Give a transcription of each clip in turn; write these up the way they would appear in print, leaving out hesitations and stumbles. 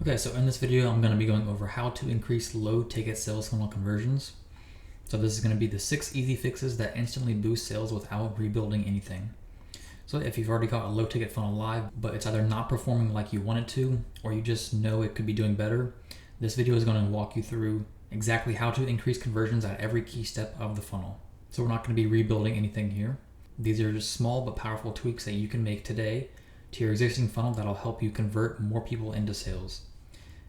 Okay, so in this video, I'm going to be going over how to increase low ticket sales funnel conversions. So this is going to be the 6 easy fixes that instantly boost sales without rebuilding anything. So if you've already got a low ticket funnel live, but it's either not performing like you want it to, or you just know it could be doing better, this video is going to walk you through exactly how to increase conversions at every key step of the funnel. So we're not going to be rebuilding anything here. These are just small but powerful tweaks that you can make today to your existing funnel that'll help you convert more people into sales.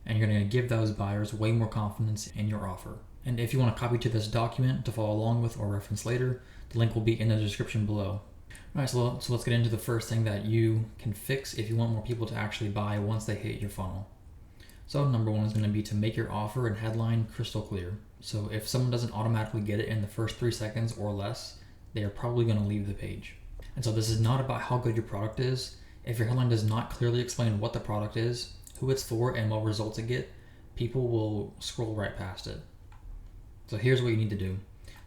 And you're going to give those buyers way more confidence in your offer. And if you want a copy to this document to follow along with or reference later, the link will be in the description below. Alright, so let's get into the first thing that you can fix if you want more people to actually buy once they hit your funnel. So number one is going to be to make your offer and headline crystal clear. So if someone doesn't automatically get it in the first 3 seconds or less, they are probably going to leave the page. And so this is not about how good your product is. If your headline does not clearly explain what the product is, who it's for, and what results it get, people will scroll right past it. So here's what you need to do.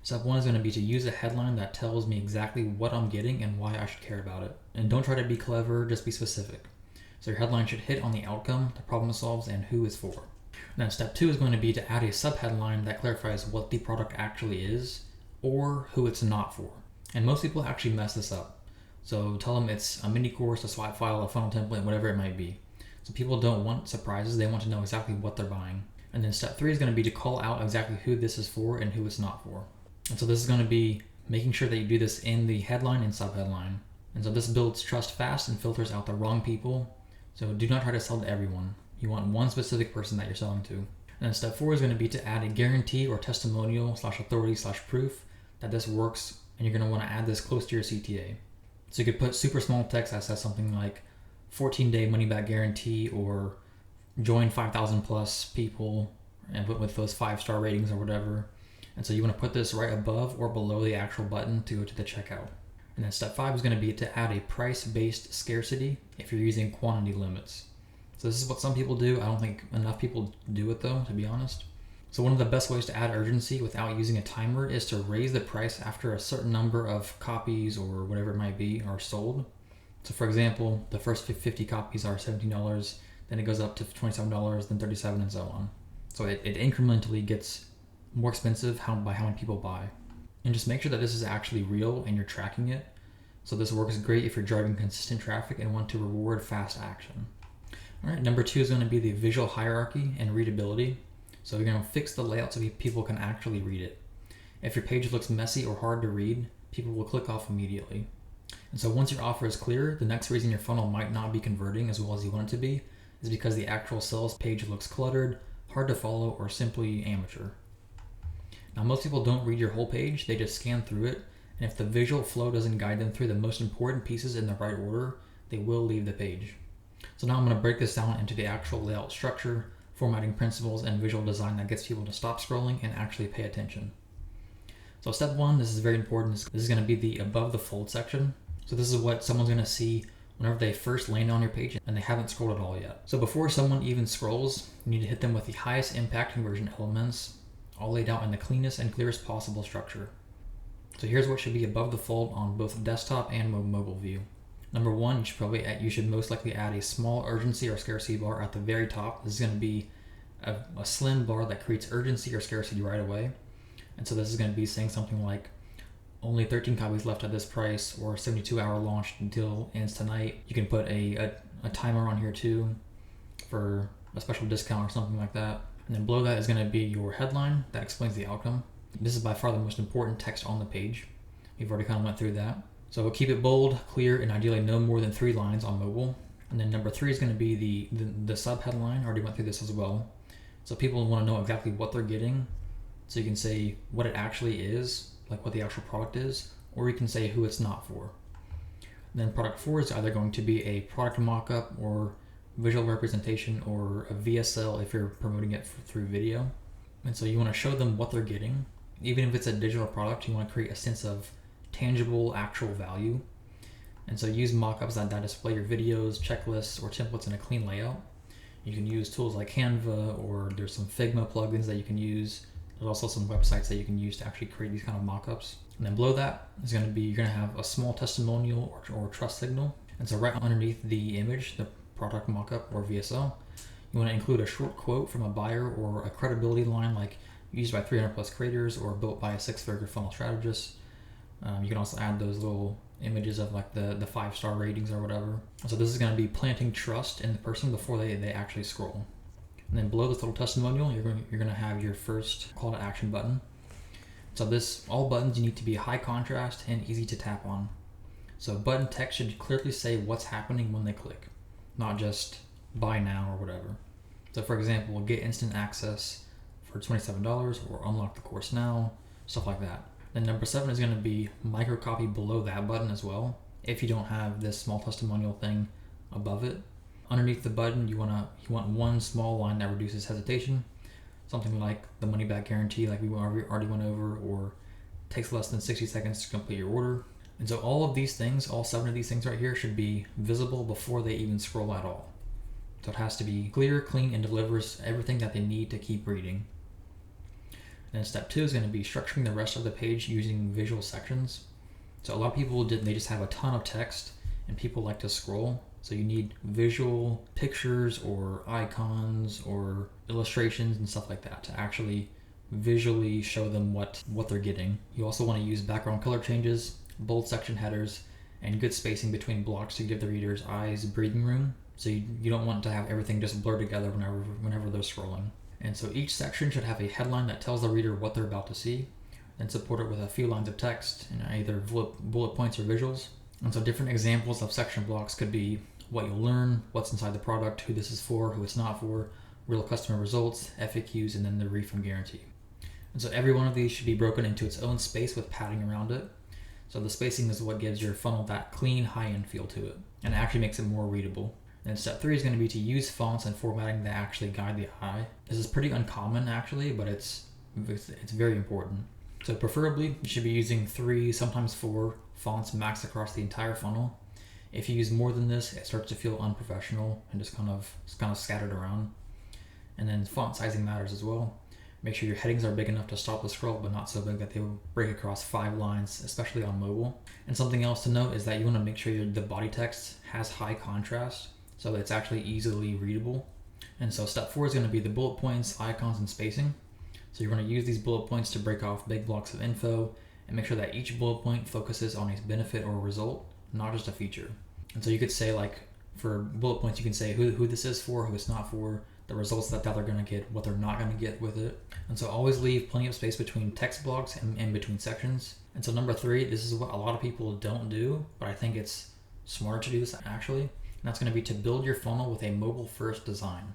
Step one is going to be to use a headline that tells me exactly what I'm getting and why I should care about it. And don't try to be clever, just be specific. So your headline should hit on the outcome, the problem it solves, and who it's for. And then step two is going to be to add a subheadline that clarifies what the product actually is or who it's not for. And most people actually mess this up. So tell them it's a mini course, a swap file, a funnel template, whatever it might be. So people don't want surprises, they want to know exactly what they're buying. And then step three is going to be to call out exactly who this is for and who it's not for. And so this is going to be making sure that you do this in the headline and subheadline. And so this builds trust fast and filters out the wrong people. So do not try to sell to everyone. You want one specific person that you're selling to. And then step four is going to be to add a guarantee or testimonial / authority / proof that this works, and you're going to want to add this close to your CTA. So you could put super small text that says something like 14-day money back guarantee, or join 5,000 plus people and with those 5-star ratings or whatever. And so you want to put this right above or below the actual button to go to the checkout. And then step five is going to be to add a price-based scarcity if you're using quantity limits. So this is what some people do. I don't think enough people do it though, to be honest. So one of the best ways to add urgency without using a timer is to raise the price after a certain number of copies or whatever it might be are sold. So for example, the first 50 copies are $17, then it goes up to $27, then $37, and so on. So it incrementally gets more expensive by how many people buy. And just make sure that this is actually real and you're tracking it. So this works great if you're driving consistent traffic and want to reward fast action. All right, number two is going to be the visual hierarchy and readability. So you're going to fix the layout so people can actually read it. If your page looks messy or hard to read, people will click off immediately. And so once your offer is clear, the next reason your funnel might not be converting as well as you want it to be is because the actual sales page looks cluttered, hard to follow, or simply amateur. Now most people don't read your whole page, they just scan through it, and if the visual flow doesn't guide them through the most important pieces in the right order, they will leave the page. So now I'm going to break this down into the actual layout structure, formatting principles, and visual design that gets people to stop scrolling and actually pay attention. So step one, this is very important, this is going to be the above the fold section. So this is what someone's going to see whenever they first land on your page and they haven't scrolled at all yet. So before someone even scrolls, you need to hit them with the highest impact conversion elements, all laid out in the cleanest and clearest possible structure. So here's what should be above the fold on both desktop and mobile view. Number one, you should most likely add a small urgency or scarcity bar at the very top. This is going to be a slim bar that creates urgency or scarcity right away. And so this is going to be saying something like, only 13 copies left at this price, or 72-hour launch until ends tonight. You can put a timer on here too for a special discount or something like that. And then below that is going to be your headline that explains the outcome. This is by far the most important text on the page. We've already kind of went through that. So we'll keep it bold, clear, and ideally no more than 3 lines on mobile. And then number 3 is going to be the sub headline. I already went through this as well. So people want to know exactly what they're getting. So you can say what it actually is, like what the actual product is, or you can say who it's not for. And then product 4 is either going to be a product mock-up or visual representation or a VSL if you're promoting it through video. And so you want to show them what they're getting. Even if it's a digital product, you want to create a sense of tangible, actual value. And so use mock-ups that display your videos, checklists, or templates in a clean layout. You can use tools like Canva, or there's some Figma plugins that you can use. There's also some websites that you can use to actually create these kind of mock-ups. And then below that is going to be, you're going to have a small testimonial or trust signal. And so right underneath the image, the product mock-up or VSL, You want to include a short quote from a buyer or a credibility line like used by 300 plus creators or built by a 6-figure funnel strategist. You can also add those little images of like the 5-star ratings or whatever. So this is going to be planting trust in the person before they actually scroll. And then below this little testimonial, you're going to have your first call to action button. So all buttons need to be high contrast and easy to tap on. So button text should clearly say what's happening when they click, not just buy now or whatever. So for example, get instant access for $27 or unlock the course now, stuff like that. Then number 7 is going to be micro copy below that button as well. If you don't have this small testimonial thing above it, underneath the button, you want one small line that reduces hesitation, something like the money back guarantee, like we already went over, or takes less than 60 seconds to complete your order. And so all 7 of these things right here should be visible before they even scroll at all. So it has to be clear, clean, and delivers everything that they need to keep reading. Then step 2 is going to be structuring the rest of the page using visual sections. So a lot of people they just have a ton of text and people like to scroll. So you need visual pictures or icons or illustrations and stuff like that to actually visually show them what they're getting. You also want to use background color changes, bold section headers, and good spacing between blocks to give the reader's eyes breathing room. So you don't want to have everything just blur together whenever they're scrolling. And so each section should have a headline that tells the reader what they're about to see, and support it with a few lines of text in either bullet points or visuals. And so different examples of section blocks could be what you'll learn, what's inside the product, who this is for, who it's not for, real customer results, FAQs, and then the refund guarantee. And so every one of these should be broken into its own space with padding around it. So the spacing is what gives your funnel that clean, high-end feel to it, and it actually makes it more readable. And step 3 is going to be to use fonts and formatting that actually guide the eye. This is pretty uncommon actually, but it's very important. So preferably you should be using 3, sometimes 4 fonts max across the entire funnel. If you use more than this, it starts to feel unprofessional and just kind of scattered around. And then font sizing matters as well. Make sure your headings are big enough to stop the scroll, but not so big that they will break across 5 lines, especially on mobile. And something else to note is that you want to make sure the body text has high contrast, so that it's actually easily readable. And so step 4 is going to be the bullet points, icons, and spacing. So you're going to use these bullet points to break off big blocks of info and make sure that each bullet point focuses on a benefit or result, not just a feature. And so you could say, like, for bullet points, you can say who this is for, who it's not for, the results that they're going to get, what they're not going to get with it. And so always leave plenty of space between text blocks and between sections. And so number 3, this is what a lot of people don't do, but I think it's smarter to do this actually. And that's going to be to build your funnel with a mobile first design.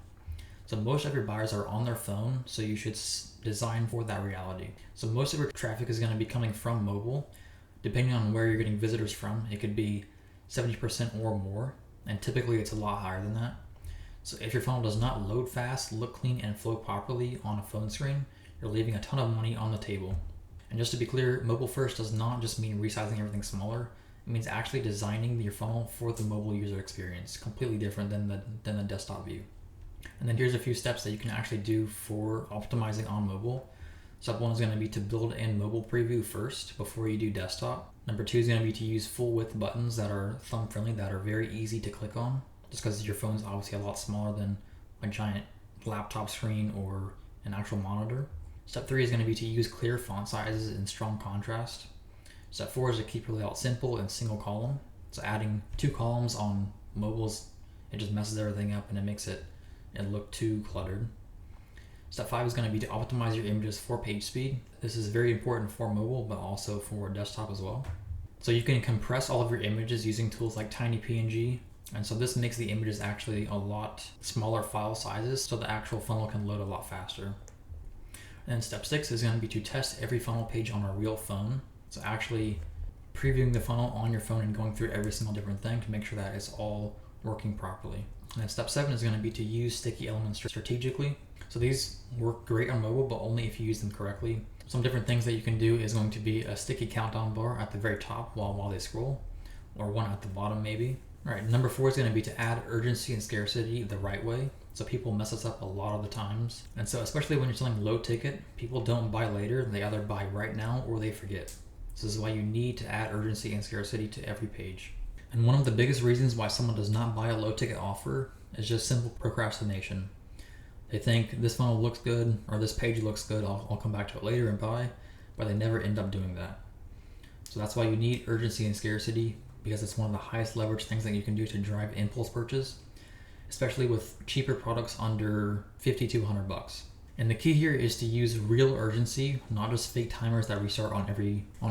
So most of your buyers are on their phone, so you should design for that reality. So most of your traffic is going to be coming from mobile. Depending on where you're getting visitors from, it could be 70% or more, and typically it's a lot higher than that. So if your funnel does not load fast, look clean, and flow properly on a phone screen, you're leaving a ton of money on the table. And just to be clear, mobile first does not just mean resizing everything smaller. It means actually designing your funnel for the mobile user experience, completely different than the desktop view. And then here's a few steps that you can actually do for optimizing on mobile. Step 1 is going to be to build in mobile preview first before you do desktop. Number 2 is going to be to use full width buttons that are thumb friendly, that are very easy to click on, just because your phone's obviously a lot smaller than a giant laptop screen or an actual monitor. Step 3 is going to be to use clear font sizes and strong contrast. Step 4 is to keep your layout simple and single column. So adding 2 columns on mobiles, it just messes everything up and it makes it look too cluttered. Step 5 is going to be to optimize your images for page speed. This is very important for mobile, but also for desktop as well. So you can compress all of your images using tools like TinyPNG. And so this makes the images actually a lot smaller file sizes, so the actual funnel can load a lot faster. And then step 6 is going to be to test every funnel page on a real phone. So actually previewing the funnel on your phone and going through every single different thing to make sure that it's all working properly. And then step 7 is going to be to use sticky elements strategically. So these work great on mobile, but only if you use them correctly. Some different things that you can do is going to be a sticky countdown bar at the very top while they scroll, or one at the bottom maybe. All right, number 4 is going to be to add urgency and scarcity the right way. So people mess this up a lot of the times. And so especially when you're selling low ticket, people don't buy later. They either buy right now or they forget. So this is why you need to add urgency and scarcity to every page. And one of the biggest reasons why someone does not buy a low ticket offer is just simple procrastination. They think this funnel looks good or this page looks good, I'll come back to it later and buy, but they never end up doing that. So that's why you need urgency and scarcity, because it's one of the highest leverage things that you can do to drive impulse purchase, especially with cheaper products under 50 to 100 bucks. And the key here is to use real urgency, not just fake timers that restart on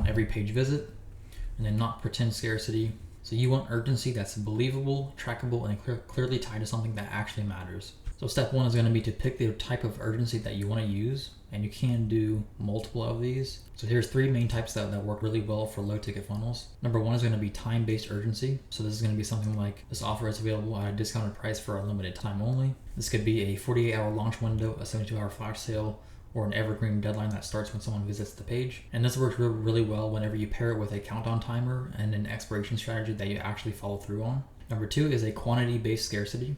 every page visit, and then not pretend scarcity. So you want urgency that's believable, trackable, and clearly tied to something that actually matters. So step one is going to be to pick the type of urgency that you want to use, and you can do multiple of these. So here's three main types that work really well for low ticket funnels. Number one is going to be time-based urgency. So this is going to be something like this offer is available at a discounted price for a limited time only. This could be a 48-hour launch window, a 72-hour flash sale, or an evergreen deadline that starts when someone visits the page. And this works really well whenever you pair it with a countdown timer and an expiration strategy that you actually follow through on. Number two is a quantity-based scarcity.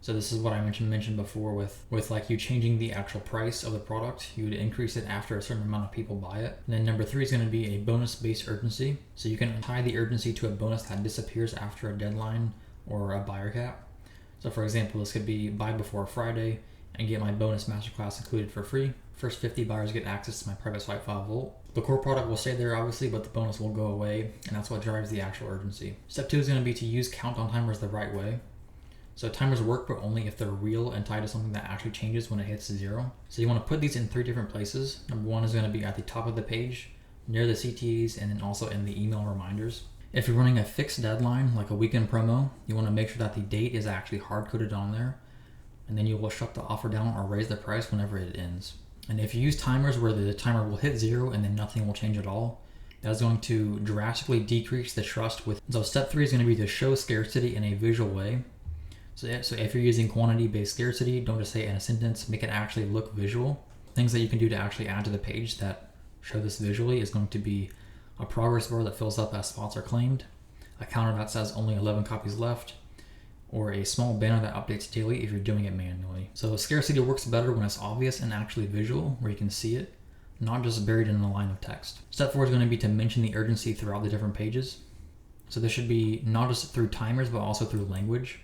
So this is what I mentioned before with like you changing the actual price of the product. You would increase it after a certain amount of people buy it. And then number three is going to be a bonus-based urgency. So you can tie the urgency to a bonus that disappears after a deadline or a buyer cap. So for example, this could be buy before Friday and get my bonus masterclass included for free. First 50 buyers get access to my private swipe 5 volt. The core product will stay there obviously, but the bonus will go away, and that's what drives the actual urgency. Step two is going to be to use countdown timers the right way. So timers work, but only if they're real and tied to something that actually changes when it hits 0. So you want to put these in 3 different places. Number one is going to be at the top of the page, near the CTAs, and then also in the email reminders. If you're running a fixed deadline, like a weekend promo, you want to make sure that the date is actually hard-coded on there, and then you will shut the offer down or raise the price whenever it ends. And if you use timers where the timer will hit 0 and then nothing will change at all, that is going to drastically decrease the trust with. So step 3 is going to be to show scarcity in a visual way. So if you're using quantity-based scarcity, don't just say it in a sentence, make it actually look visual. Things that you can do to actually add to the page that show this visually is going to be a progress bar that fills up as spots are claimed, a counter that says only 11 copies left, or a small banner that updates daily if you're doing it manually. So scarcity works better when it's obvious and actually visual, where you can see it, not just buried in a line of text. Step 4 is going to be to mention the urgency throughout the different pages. So this should be not just through timers, but also through language.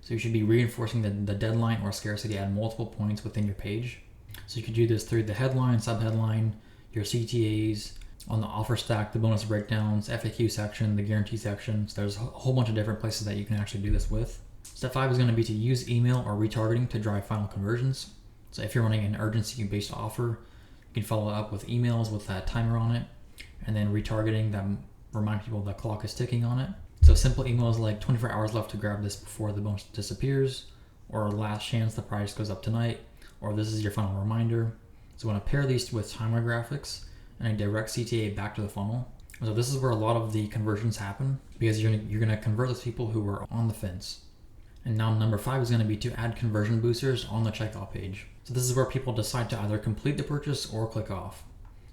So you should be reinforcing the deadline or scarcity at multiple points within your page. So you could do this through the headline, subheadline, your CTAs, on the offer stack, the bonus breakdowns, FAQ section, the guarantee section. So there's a whole bunch of different places that you can actually do this with. Step 5 is going to be to use email or retargeting to drive final conversions. So if you're running an urgency-based offer, you can follow up with emails with that timer on it, and then retargeting that remind people the clock is ticking on it. So simple emails like 24 hours left to grab this before the bonus disappears, or last chance the price goes up tonight, or this is your final reminder. So you want to pair these with timer graphics and a direct CTA back to the funnel. So this is where a lot of the conversions happen, because you're going to convert those people who are on the fence. And now number 5 is going to be to add conversion boosters on the checkout page. So this is where people decide to either complete the purchase or click off.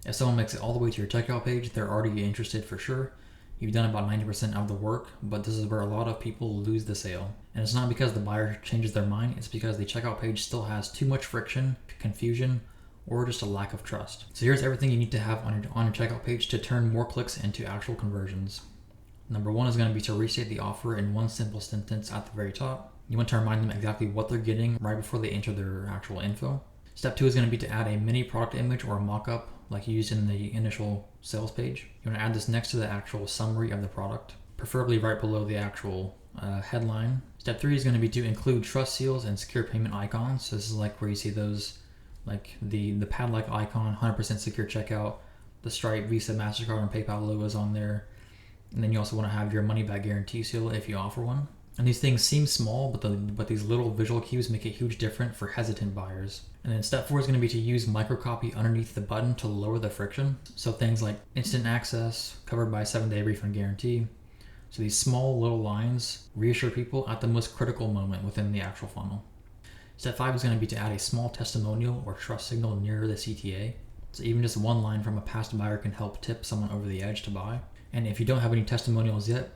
If someone makes it all the way to your checkout page, they're already interested for sure. You've done about 90% of the work, but this is where a lot of people lose the sale. And it's not because the buyer changes their mind, it's because the checkout page still has too much friction, confusion, or just a lack of trust. So here's everything you need to have on your checkout page to turn more clicks into actual conversions. Number 1 is going to be to restate the offer in one simple sentence at the very top. You want to remind them exactly what they're getting right before they enter their actual info. Step 2 is going to be to add a mini product image or a mock-up like used in the initial sales page. You want to add this next to the actual summary of the product, preferably right below the actual headline. Step 3 is going to be to include trust seals and secure payment icons. So this is like where you see those, like the pad-like icon, 100% secure checkout, the Stripe, Visa, MasterCard, and PayPal logos on there. And then you also want to have your money-back guarantee seal if you offer one. And these things seem small, but these little visual cues make a huge difference for hesitant buyers. And then step 4 is going to be to use microcopy underneath the button to lower the friction. So things like instant access, covered by 7-day refund guarantee. So these small little lines reassure people at the most critical moment within the actual funnel. Step 5 is going to be to add a small testimonial or trust signal near the CTA. So even just one line from a past buyer can help tip someone over the edge to buy. And if you don't have any testimonials yet,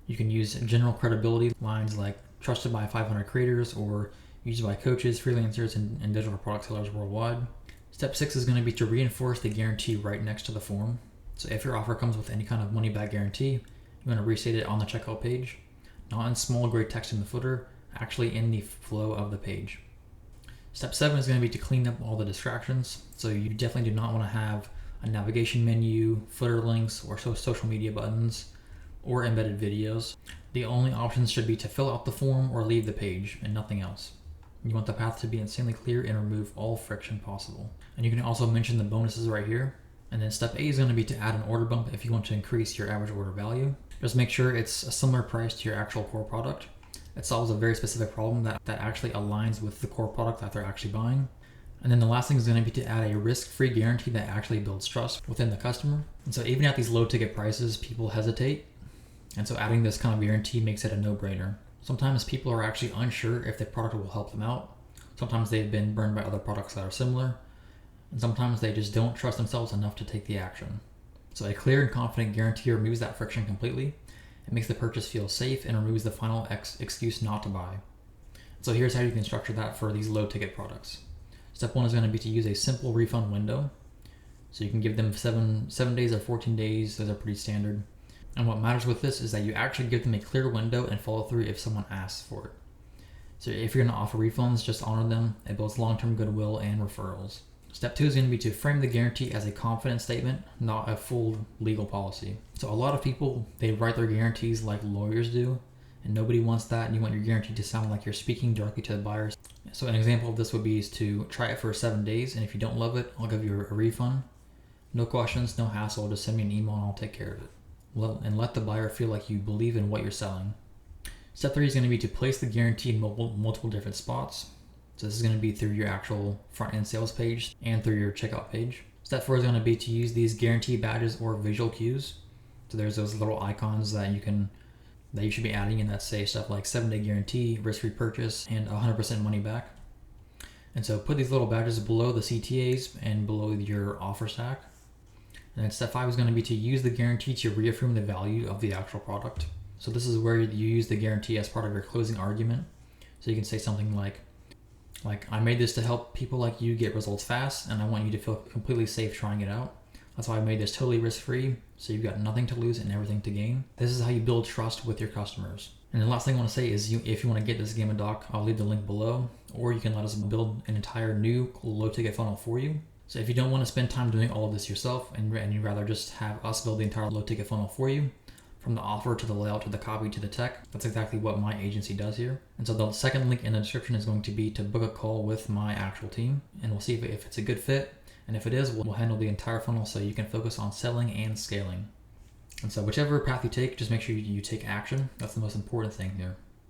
you can use general credibility lines like trusted by 500 creators or used by coaches, freelancers, and digital product sellers worldwide. Step 6 is going to be to reinforce the guarantee right next to the form. So if your offer comes with any kind of money back guarantee, you want to restate it on the checkout page, not in small gray text in the footer, actually in the flow of the page. Step 7 is going to be to clean up all the distractions. So you definitely do not want to have a navigation menu, footer links, or social media buttons, or embedded videos. The only options should be to fill out the form or leave the page and nothing else. You want the path to be insanely clear and remove all friction possible. And you can also mention the bonuses right here. And then step 8 is going to be to add an order bump if you want to increase your average order value. Just make sure it's a similar price to your actual core product. It solves a very specific problem that actually aligns with the core product that they're actually buying. And then the last thing is going to be to add a risk-free guarantee that actually builds trust within the customer. And so even at these low ticket prices, people hesitate. And so adding this kind of guarantee makes it a no-brainer. Sometimes people are actually unsure if the product will help them out. Sometimes they've been burned by other products that are similar. And sometimes they just don't trust themselves enough to take the action. So a clear and confident guarantee removes that friction completely. It makes the purchase feel safe and removes the final excuse not to buy. So here's how you can structure that for these low ticket products. Step 1 is going to be to use a simple refund window. So you can give them 7 days or 14 days. Those are pretty standard. And what matters with this is that you actually give them a clear window and follow through if someone asks for it. So if you're going to offer refunds, just honor them. It builds long-term goodwill and referrals. Step 2 is going to be to frame the guarantee as a confidence statement, not a full legal policy. So a lot of people, they write their guarantees like lawyers do, and nobody wants that, and you want your guarantee to sound like you're speaking directly to the buyers. So an example of this would be is to try it for 7 days, and if you don't love it, I'll give you a refund. No questions, no hassle, just send me an email and I'll take care of it. And let the buyer feel like you believe in what you're selling. Step 3 is going to be to place the guarantee in multiple different spots. So this is going to be through your actual front end sales page and through your checkout page. Step 4 is going to be to use these guarantee badges or visual cues. So there's those little icons that you should be adding in that say stuff like 7-day guarantee, risk-free purchase, and 100% money back. And so put these little badges below the CTAs and below your offer stack. And then step 5 is going to be to use the guarantee to reaffirm the value of the actual product. So this is where you use the guarantee as part of your closing argument. So you can say something like I made this to help people like you get results fast, and I want you to feel completely safe trying it out. That's why I made this totally risk-free, so you've got nothing to lose and everything to gain. This is how you build trust with your customers. And the last thing I want to say is if you want to get this Gamma Doc, I'll leave the link below, or you can let us build an entire new low-ticket funnel for you. So if you don't want to spend time doing all of this yourself and you'd rather just have us build the entire low-ticket funnel for you, from the offer to the layout to the copy to the tech, that's exactly what my agency does here. And so the second link in the description is going to be to book a call with my actual team, and we'll see if it's a good fit. And if it is, we'll handle the entire funnel so you can focus on selling and scaling. And so whichever path you take, just make sure you take action. That's the most important thing here.